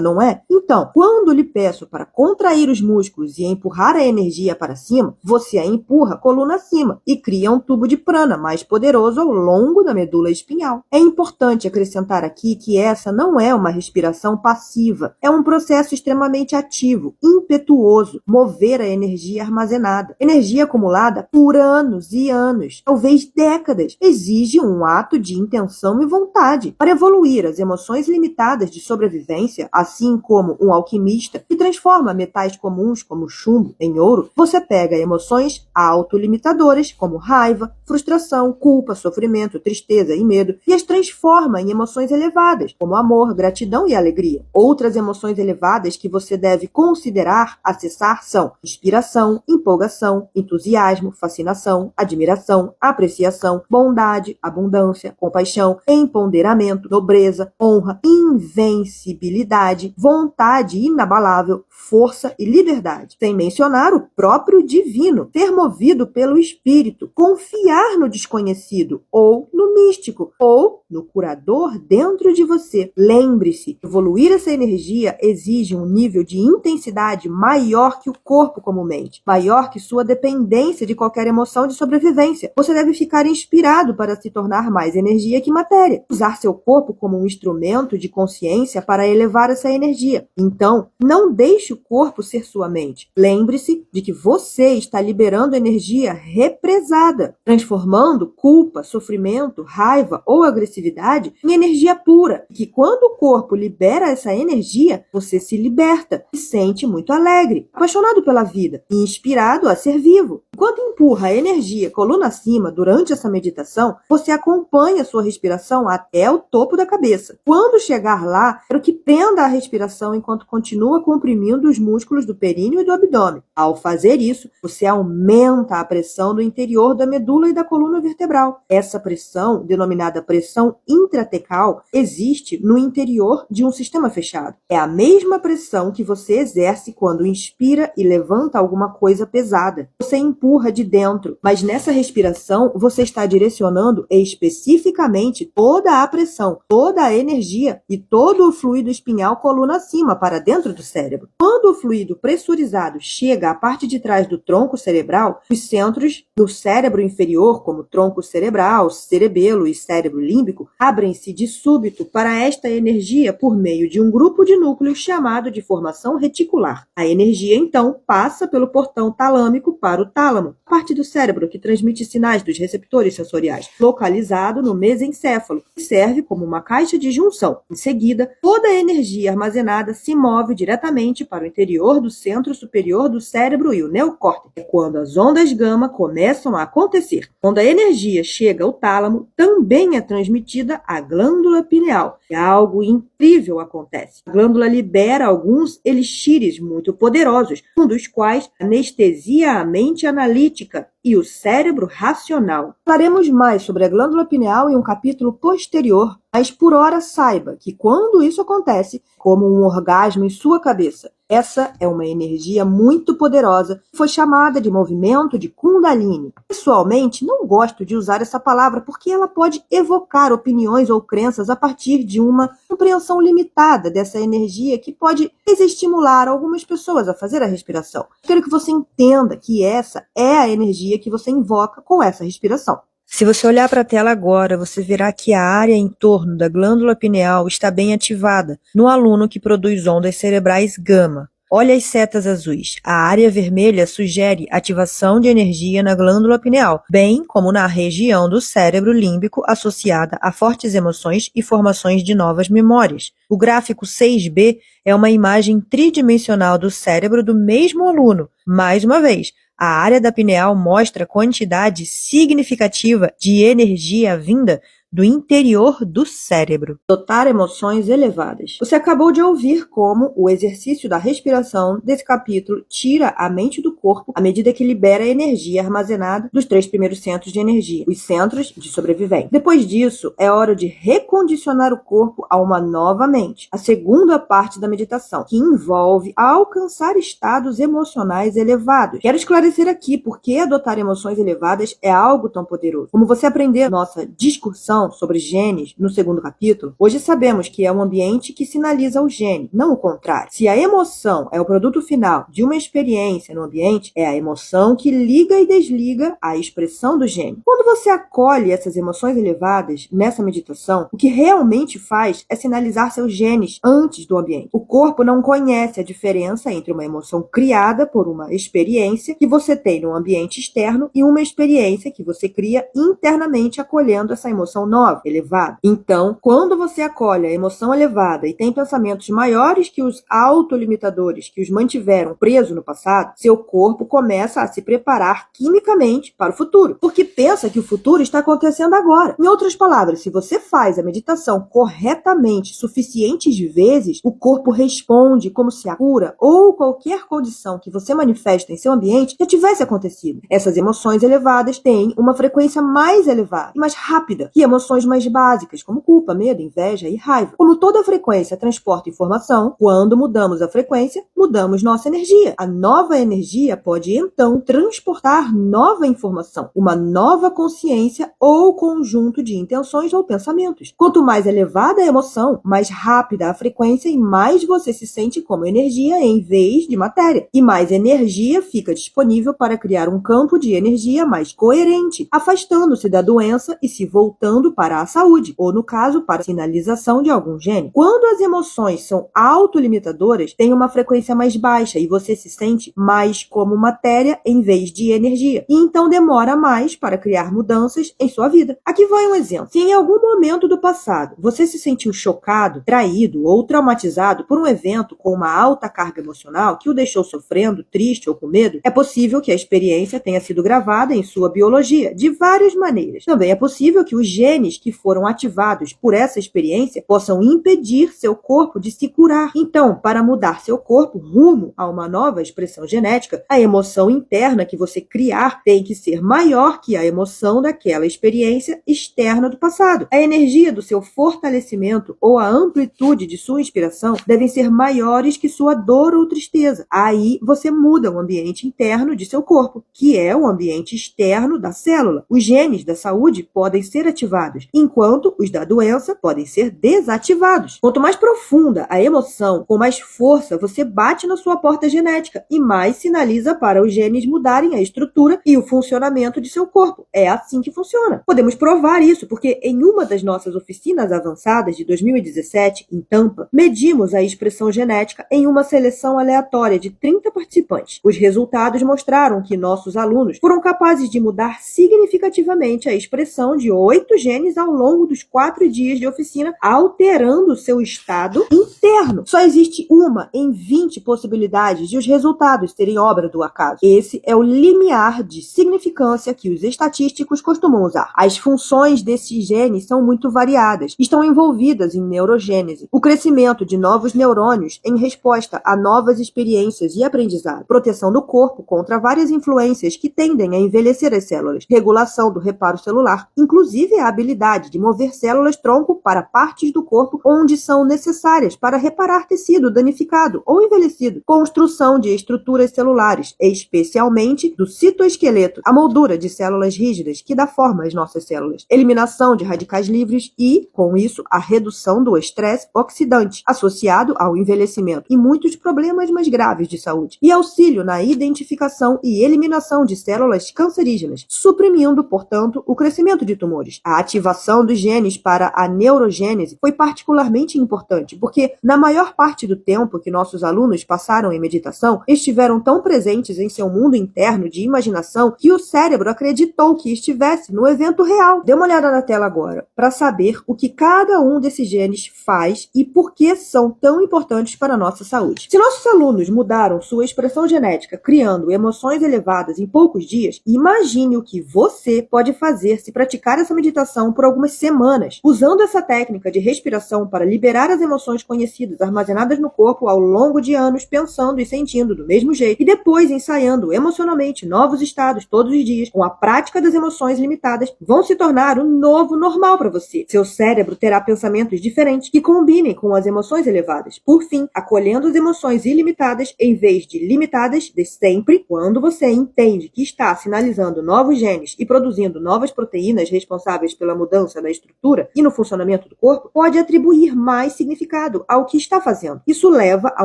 não é? Então, quando lhe peço para contrair os músculos e empurrar a energia para cima, você a empurra a coluna acima e cria um tubo de prana mais poderoso ao longo da medula espinhal. É importante acrescentar aqui que essa não é uma respiração passiva, é um processo extremamente ativo, impetuoso, mover a energia armazenada, energia acumulada por anos e anos, talvez décadas, exige um ato de intenção e vontade. Para evoluir as emoções limitadas de sobrevivência, assim como um alquimista que transforma metais comuns como chumbo em ouro, você pega emoções autolimitadoras como raiva, frustração, culpa, sofrimento, tristeza e medo e as transforma em emoções elevadas, como amor, gratidão e alegria. Outras emoções elevadas que você deve considerar acessar são inspiração, empolgação, entusiasmo, fascinação, admiração, apreciação, bondade, abundância, compaixão, empoderamento, nobreza, honra, invencibilidade, vontade inabalável, força e liberdade. Sem mencionar o próprio divino, ser movido pelo espírito, confiar no desconhecido ou no místico ou no curador dentro de você. Lembre-se, evoluir essa energia exige um nível de intensidade maior que o corpo comumente, maior que sua dependência de qualquer emoção de sobrevivência. Você deve ficar inspirado para se tornar mais energia que matéria. Usar seu corpo como um instrumento de consciência para elevar essa energia. Então, não deixe o corpo ser sua mente. Lembre-se de que você está liberando energia represada, transformando culpa, sofrimento, raiva ou agressividade em energia pura. Que quando o corpo libera essa energia, você se liberta e sente muito alegre, apaixonado pela vida e inspirado a ser vivo. Enquanto empurra a energia coluna acima durante essa meditação, você acompanha sua respiração até o topo da cabeça. Quando chegar lá, quero que prenda a respiração enquanto continua comprimindo os músculos do períneo e do abdômen. Ao fazer isso, você aumenta a pressão do interior da medula e da coluna vertebral. Essa pressão, denominada pressão intratecal, existe no interior de um sistema fechado. É a mesma pressão que você exerce quando inspira e levanta alguma coisa pesada. Você empurra de dentro, mas nessa respiração você está direcionando especificamente toda a pressão, toda a energia e todo o fluido espinhal coluna acima para dentro do cérebro. Quando o fluido pressurizado chega à parte de trás do tronco cerebral, os centros do cérebro inferior, como tronco cerebral, cerebelo e cérebro límbico, abrem-se de súbito para esta energia por meio de um grupo de núcleos chamado de formação reticular. A energia, então, passa pelo portão talâmico para o tálamo, parte do cérebro que transmite sinais dos receptores sensoriais, localizado no mesencéfalo, que serve como uma caixa de junção. Em seguida, toda a energia armazenada se move diretamente para o interior do centro superior do cérebro e o neocórtex. É quando as ondas gama começam a acontecer. Quando a energia chega ao tálamo, também é transmitida à glândula pineal. E algo incrível acontece. A glândula libera alguns elixires muito poderosos, um dos quais anestesia a mente analítica e o cérebro racional. Falaremos mais sobre a glândula pineal em um capítulo posterior, mas por hora saiba que quando isso acontece, como um orgasmo em sua cabeça, essa é uma energia muito poderosa que foi chamada de movimento de Kundalini. Pessoalmente, não gosto de usar essa palavra porque ela pode evocar opiniões ou crenças a partir de uma compreensão limitada dessa energia que pode desestimular algumas pessoas a fazer a respiração. Quero que você entenda que essa é a energia que você invoca com essa respiração. Se você olhar para a tela agora, você verá que a área em torno da glândula pineal está bem ativada no aluno que produz ondas cerebrais gama. Olha as setas azuis. A área vermelha sugere ativação de energia na glândula pineal, bem como na região do cérebro límbico associada a fortes emoções e formações de novas memórias. O gráfico 6b é uma imagem tridimensional do cérebro do mesmo aluno. Mais uma vez, a área da pineal mostra quantidade significativa de energia vinda do interior do cérebro. Adotar emoções elevadas. Você acabou de ouvir como o exercício da respiração desse capítulo tira a mente do corpo à medida que libera a energia armazenada dos 3 primeiros centros de energia, os centros de sobrevivência. Depois disso, é hora de recondicionar o corpo a uma nova mente. A segunda parte da meditação, que envolve alcançar estados emocionais elevados. Quero esclarecer aqui por que adotar emoções elevadas é algo tão poderoso. Como você aprendeu na nossa discussão sobre genes no segundo capítulo, hoje sabemos que é um ambiente que sinaliza o gene, não o contrário. Se a emoção é o produto final de uma experiência no ambiente, é a emoção que liga e desliga a expressão do gene. Quando você acolhe essas emoções elevadas nessa meditação, o que realmente faz é sinalizar seus genes antes do ambiente. O corpo não conhece a diferença entre uma emoção criada por uma experiência que você tem no ambiente externo e uma experiência que você cria internamente acolhendo essa emoção nova, elevada. Então, quando você acolhe a emoção elevada e tem pensamentos maiores que os autolimitadores que os mantiveram presos no passado, seu corpo começa a se preparar quimicamente para o futuro, porque pensa que o futuro está acontecendo agora. Em outras palavras, se você faz a meditação corretamente suficientes vezes, o corpo responde como se a cura ou qualquer condição que você manifesta em seu ambiente já tivesse acontecido. Essas emoções elevadas têm uma frequência mais elevada e mais rápida que emoções mais básicas, como culpa, medo, inveja e raiva. Como toda frequência transporta informação, quando mudamos a frequência, mudamos nossa energia. A nova energia pode, então, transportar nova informação, uma nova consciência ou conjunto de intenções ou pensamentos. Quanto mais elevada a emoção, mais rápida a frequência e mais você se sente como energia em vez de matéria. E mais energia fica disponível para criar um campo de energia mais coerente, afastando-se da doença e se voltando para a saúde, ou no caso, para a sinalização de algum gene. Quando as emoções são autolimitadoras, tem uma frequência mais baixa e você se sente mais como matéria em vez de energia. E então demora mais para criar mudanças em sua vida. Aqui vai um exemplo. Se em algum momento do passado você se sentiu chocado, traído ou traumatizado por um evento com uma alta carga emocional que o deixou sofrendo, triste ou com medo, é possível que a experiência tenha sido gravada em sua biologia de várias maneiras. Também é possível que os genes que foram ativados por essa experiência possam impedir seu corpo de se curar. Então, para mudar seu corpo rumo a uma nova expressão genética, a emoção interna que você criar tem que ser maior que a emoção daquela experiência externa do passado. A energia do seu fortalecimento ou a amplitude de sua inspiração devem ser maiores que sua dor ou tristeza. Aí você muda o ambiente interno de seu corpo, que é o ambiente externo da célula. Os genes da saúde podem ser ativados, enquanto os da doença podem ser desativados. Quanto mais profunda a emoção, com mais força você bate na sua porta genética e mais sinaliza para os genes mudarem a estrutura e o funcionamento de seu corpo. É assim que funciona. Podemos provar isso porque em uma das nossas oficinas avançadas de 2017, em Tampa, medimos a expressão genética em uma seleção aleatória de 30 participantes. Os resultados mostraram que nossos alunos foram capazes de mudar significativamente a expressão de 8 genes ao longo dos 4 dias de oficina, alterando seu estado interno. Só existe uma em 20 possibilidades de os resultados serem obra do acaso. Esse é o limiar de significância que os estatísticos costumam usar. As funções desses genes são muito variadas, estão envolvidas em neurogênese, o crescimento de novos neurônios em resposta a novas experiências e aprendizado, proteção do corpo contra várias influências que tendem a envelhecer as células, regulação do reparo celular, inclusive a habilidade habilidade de mover células-tronco para partes do corpo onde são necessárias para reparar tecido danificado ou envelhecido, construção de estruturas celulares, especialmente do citoesqueleto, a moldura de células rígidas que dá forma às nossas células, eliminação de radicais livres e, com isso, a redução do estresse oxidante associado ao envelhecimento e muitos problemas mais graves de saúde, e auxílio na identificação e eliminação de células cancerígenas, suprimindo, portanto, o crescimento de tumores. A ativação dos genes para a neurogênese foi particularmente importante, porque na maior parte do tempo que nossos alunos passaram em meditação, estiveram tão presentes em seu mundo interno de imaginação que o cérebro acreditou que estivesse no evento real. Dê uma olhada na tela agora, para saber o que cada um desses genes faz e por que são tão importantes para a nossa saúde. Se nossos alunos mudaram sua expressão genética, criando emoções elevadas em poucos dias, imagine o que você pode fazer se praticar essa meditação por algumas semanas, usando essa técnica de respiração para liberar as emoções conhecidas armazenadas no corpo ao longo de anos, pensando e sentindo do mesmo jeito, e depois ensaiando emocionalmente novos estados todos os dias. Com a prática das emoções limitadas, vão se tornar o novo normal para você. Seu cérebro terá pensamentos diferentes que combinem com as emoções elevadas. Por fim, acolhendo as emoções ilimitadas em vez de limitadas de sempre, quando você entende que está sinalizando novos genes e produzindo novas proteínas responsáveis pela mudança na estrutura e no funcionamento do corpo, pode atribuir mais significado ao que está fazendo. Isso leva a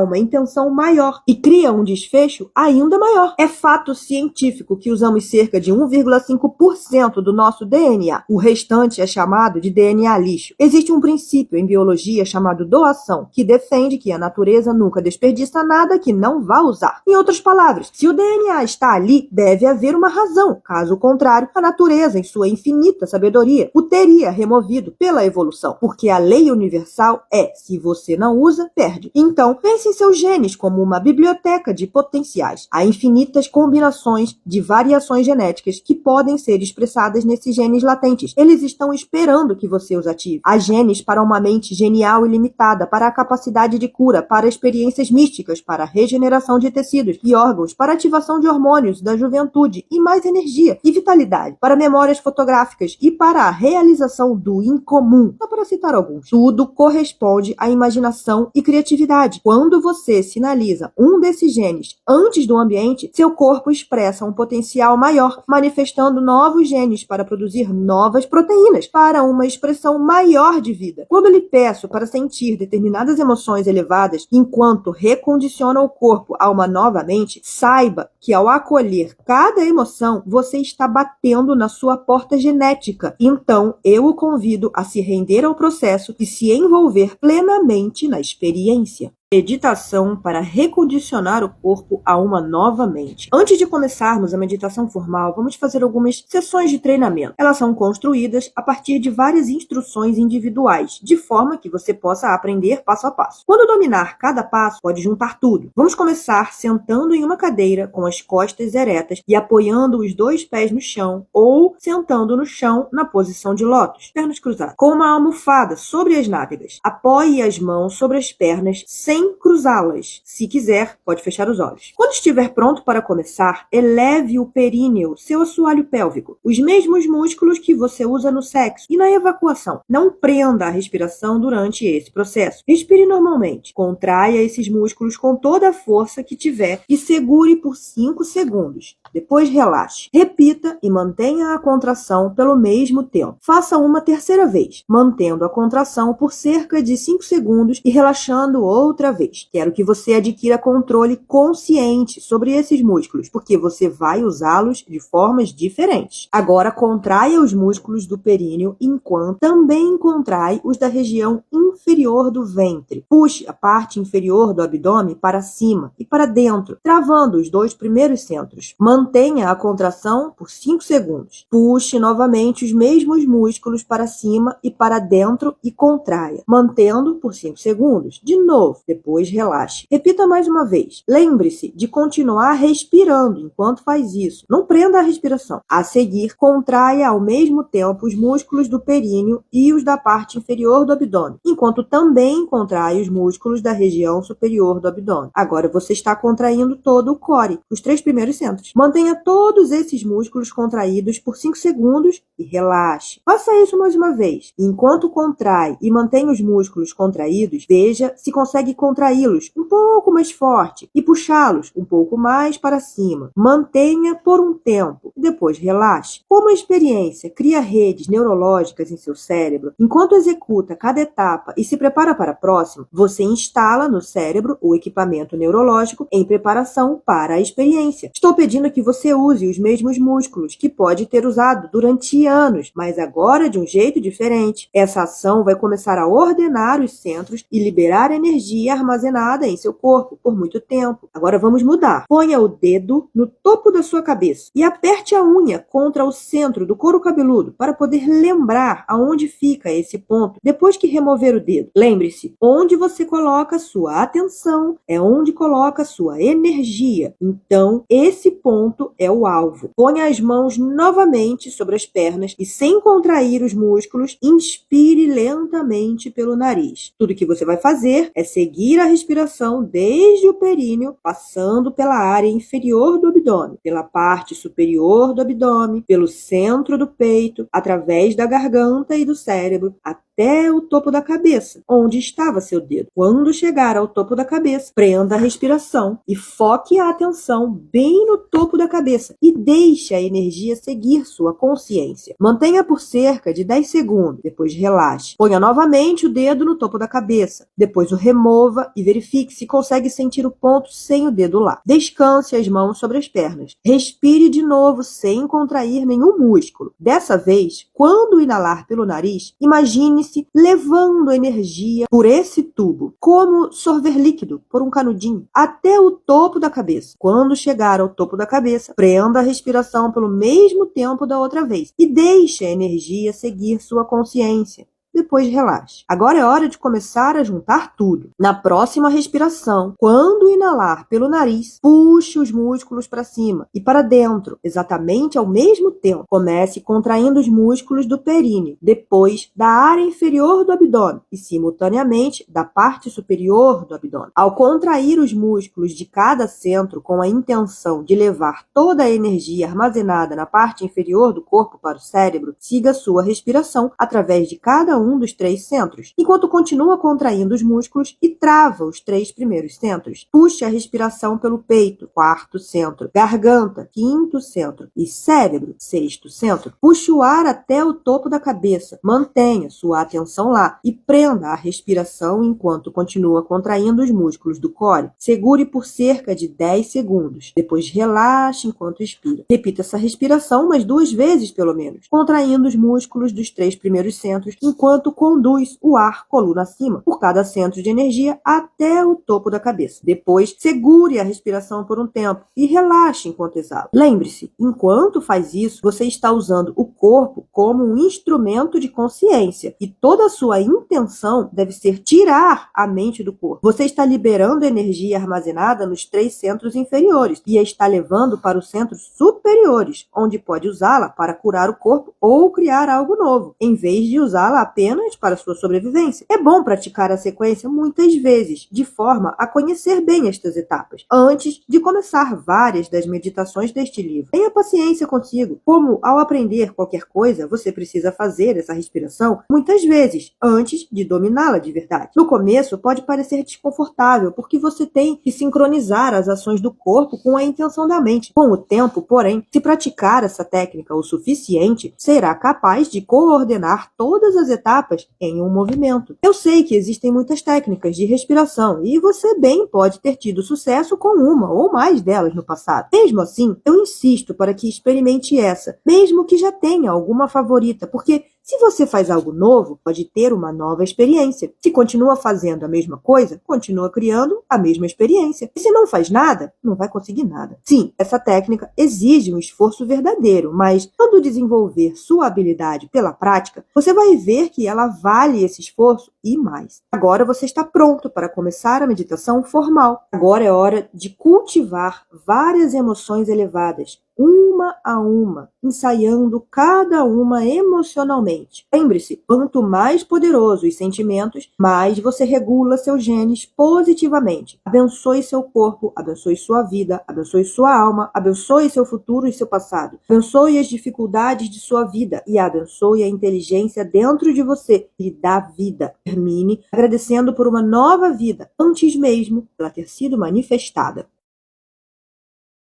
uma intenção maior e cria um desfecho ainda maior. É fato científico que usamos cerca de 1,5% do nosso DNA. O restante é chamado de DNA lixo. Existe um princípio em biologia chamado doação, que defende que a natureza nunca desperdiça nada que não vá usar. Em outras palavras, se o DNA está ali, deve haver uma razão. Caso contrário, a natureza, em sua infinita sabedoria, o teria removido pela evolução. Porque a lei universal é, se você não usa, perde. Então, pense em seus genes como uma biblioteca de potenciais. Há infinitas combinações de variações genéticas que podem ser expressadas nesses genes latentes. Eles estão esperando que você os ative. Há genes para uma mente genial e limitada, para a capacidade de cura, para experiências místicas, para a regeneração de tecidos e órgãos, para ativação de hormônios da juventude e mais energia e vitalidade, para memórias fotográficas e para a realização do incomum, só para citar alguns. Tudo corresponde à imaginação e criatividade. Quando você sinaliza um desses genes antes do ambiente, seu corpo expressa um potencial maior, manifestando novos genes para produzir novas proteínas, para uma expressão maior de vida. Quando lhe peço para sentir determinadas emoções elevadas enquanto recondiciona o corpo a uma nova mente, saiba que ao acolher cada emoção, você está batendo na sua porta genética. Então, eu o convido a se render ao processo e se envolver plenamente na experiência. Meditação para recondicionar o corpo a uma nova mente. Antes de começarmos a meditação formal, vamos fazer algumas sessões de treinamento. Elas são construídas a partir de várias instruções individuais, de forma que você possa aprender passo a passo. Quando dominar cada passo, pode juntar tudo. Vamos começar sentando em uma cadeira com as costas eretas e apoiando os dois pés no chão ou sentando no chão na posição de lótus, pernas cruzadas, com uma almofada sobre as nádegas. Apoie as mãos sobre as pernas sem cruzá-las. Se quiser, pode fechar os olhos. Quando estiver pronto para começar, eleve o períneo, seu assoalho pélvico, os mesmos músculos que você usa no sexo e na evacuação. Não prenda a respiração durante esse processo. Respire normalmente. Contraia esses músculos com toda a força que tiver e segure por 5 segundos. Depois relaxe. Repita e mantenha a contração pelo mesmo tempo. Faça uma terceira vez, mantendo a contração por cerca de 5 segundos e relaxando outra vez. Quero que você adquira controle consciente sobre esses músculos, porque você vai usá-los de formas diferentes. Agora contraia os músculos do períneo enquanto também contrai os da região inferior do ventre. Puxe a parte inferior do abdômen para cima e para dentro, travando os 2 primeiros centros. Mantenha a contração por 5 segundos. Puxe novamente os mesmos músculos para cima e para dentro e contraia, mantendo por 5 segundos. De novo, depois relaxe. Repita mais uma vez. Lembre-se de continuar respirando enquanto faz isso. Não prenda a respiração. A seguir, contraia ao mesmo tempo os músculos do períneo e os da parte inferior do abdômen, enquanto enquanto também contrai os músculos da região superior do abdômen. Agora você está contraindo todo o core, os 3 primeiros centros. Mantenha todos esses músculos contraídos por 5 segundos e relaxe. Faça isso mais uma vez. Enquanto contrai e mantém os músculos contraídos, veja se consegue contraí-los um pouco mais forte e puxá-los um pouco mais para cima. Mantenha por um tempo e depois relaxe. Como a experiência cria redes neurológicas em seu cérebro, enquanto executa cada etapa e se prepara para a próxima, você instala no cérebro o equipamento neurológico em preparação para a experiência. Estou pedindo que você use os mesmos músculos que pode ter usado durante anos, mas agora de um jeito diferente. Essa ação vai começar a ordenar os centros e liberar energia armazenada em seu corpo por muito tempo. Agora vamos mudar. Ponha o dedo no topo da sua cabeça e aperte a unha contra o centro do couro cabeludo para poder lembrar aonde fica esse ponto depois que remover o dedo. Lembre-se, onde você coloca sua atenção é onde coloca sua energia. Então, esse ponto é o alvo. Ponha as mãos novamente sobre as pernas e, sem contrair os músculos, inspire lentamente pelo nariz. Tudo que você vai fazer é seguir a respiração desde o períneo, passando pela área inferior do abdômen, pela parte superior do abdômen, pelo centro do peito, através da garganta e do cérebro, até o topo da cabeça, onde estava seu dedo. Quando chegar ao topo da cabeça, prenda a respiração e foque a atenção bem no topo da cabeça e deixe a energia seguir sua consciência. Mantenha por cerca de 10 segundos, depois relaxe. Ponha novamente o dedo no topo da cabeça, depois o remova e verifique se consegue sentir o ponto sem o dedo lá. Descanse as mãos sobre as pernas. Respire de novo sem contrair nenhum músculo. Dessa vez, quando inalar pelo nariz, imagine-se levando energia por esse tubo, como sorver líquido por um canudinho, até o topo da cabeça. Quando chegar ao topo da cabeça, prenda a respiração pelo mesmo tempo da outra vez e deixe a energia seguir sua consciência. Depois relaxe. Agora é hora de começar a juntar tudo. Na próxima respiração, quando inalar pelo nariz, puxe os músculos para cima e para dentro, exatamente ao mesmo tempo. Comece contraindo os músculos do períneo, depois da área inferior do abdômen e, simultaneamente, da parte superior do abdômen. Ao contrair os músculos de cada centro com a intenção de levar toda a energia armazenada na parte inferior do corpo para o cérebro, siga sua respiração através de cada um dos 3 centros, enquanto continua contraindo os músculos e trava os 3 primeiros centros. Puxe a respiração pelo peito, 4º centro, garganta, 5º centro e cérebro, 6º centro. Puxe o ar até o topo da cabeça, mantenha sua atenção lá e prenda a respiração enquanto continua contraindo os músculos do core. Segure por cerca de 10 segundos, depois relaxe enquanto expira. Repita essa respiração umas 2 vezes pelo menos, contraindo os músculos dos 3 primeiros centros enquanto conduz o ar coluna acima por cada centro de energia até o topo da cabeça. Depois, segure a respiração por um tempo e relaxe enquanto exala. Lembre-se, enquanto faz isso, você está usando o corpo como um instrumento de consciência e toda a sua intenção deve ser tirar a mente do corpo. Você está liberando energia armazenada nos 3 centros inferiores e a está levando para os centros superiores, onde pode usá-la para curar o corpo ou criar algo novo, em vez de usá-la apenas para sua sobrevivência. É bom praticar a sequência muitas vezes, de forma a conhecer bem estas etapas, antes de começar várias das meditações deste livro. Tenha paciência consigo, como ao aprender qualquer coisa, você precisa fazer essa respiração muitas vezes, antes de dominá-la de verdade. No começo, pode parecer desconfortável, porque você tem que sincronizar as ações do corpo com a intenção da mente. Com o tempo, porém, se praticar essa técnica o suficiente, será capaz de coordenar todas as etapas em um movimento. Eu sei que existem muitas técnicas de respiração e você bem pode ter tido sucesso com uma ou mais delas no passado. Mesmo assim, eu insisto para que experimente essa, mesmo que já tenha alguma favorita, porque se você faz algo novo, pode ter uma nova experiência. Se continua fazendo a mesma coisa, continua criando a mesma experiência. E se não faz nada, não vai conseguir nada. Sim, essa técnica exige um esforço verdadeiro, mas quando desenvolver sua habilidade pela prática, você vai ver que ela vale esse esforço e mais. Agora você está pronto para começar a meditação formal. Agora é hora de cultivar várias emoções elevadas, uma a uma, ensaiando cada uma emocionalmente. Lembre-se, quanto mais poderosos os sentimentos, mais você regula seus genes positivamente. Abençoe seu corpo, abençoe sua vida, abençoe sua alma, abençoe seu futuro e seu passado. Abençoe as dificuldades de sua vida e abençoe a inteligência dentro de você que lhe dá vida. Termine agradecendo por uma nova vida, antes mesmo dela ter sido manifestada.